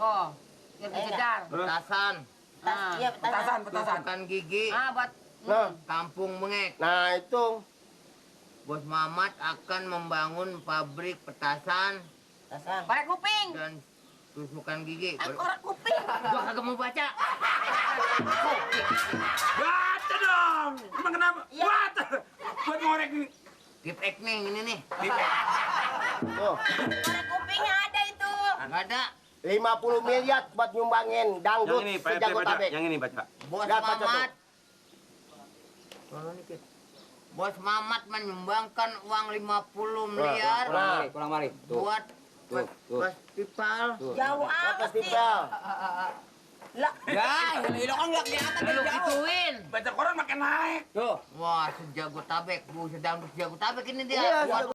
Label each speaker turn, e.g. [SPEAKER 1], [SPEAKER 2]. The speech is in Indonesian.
[SPEAKER 1] Oh, biar dikejar.
[SPEAKER 2] Petasan.
[SPEAKER 3] Iya, petasan.
[SPEAKER 2] Tusukan gigi.
[SPEAKER 1] Buat
[SPEAKER 4] Nah,
[SPEAKER 2] Kampung Mengek.
[SPEAKER 4] nah itu.
[SPEAKER 2] Bos Mamat akan membangun pabrik petasan
[SPEAKER 3] Petasan.
[SPEAKER 1] korek kuping.
[SPEAKER 2] dan tusukan gigi.
[SPEAKER 3] Korek kuping.
[SPEAKER 2] Gua kagak mau baca.
[SPEAKER 5] Baca dong. Emang kenapa?
[SPEAKER 3] Iya.
[SPEAKER 5] Baca. Buat ngorek nih.
[SPEAKER 2] Tip ek nih, ini nih.
[SPEAKER 4] Tuh,
[SPEAKER 3] Korek kupingnya ada itu.
[SPEAKER 2] Nggak ada.
[SPEAKER 4] 50 miliar buat nyumbangin dangdut
[SPEAKER 5] Yang ini, Pak RT
[SPEAKER 4] sejago
[SPEAKER 5] baca.
[SPEAKER 4] tabek.
[SPEAKER 5] Yang ini baca.
[SPEAKER 2] Bos
[SPEAKER 4] Nggak baca
[SPEAKER 2] Mamat. Bos Mamat menyumbangkan uang 50 miliar
[SPEAKER 6] Pulang mari. Tuh.
[SPEAKER 2] buat
[SPEAKER 6] Tuh.
[SPEAKER 2] festival.
[SPEAKER 3] Jauh
[SPEAKER 4] Apa
[SPEAKER 3] amat sih.
[SPEAKER 4] festival?
[SPEAKER 3] Lah,
[SPEAKER 6] Ya, lo kan nggak kelihatan
[SPEAKER 2] Lu
[SPEAKER 6] dari jauh.
[SPEAKER 2] gituin.
[SPEAKER 5] Baca koran makin naik.
[SPEAKER 6] Tuh.
[SPEAKER 2] Wah, sejago tabek. Bu, sedang sejago tabek ini dia.
[SPEAKER 4] Iya,
[SPEAKER 2] Buat
[SPEAKER 4] sejago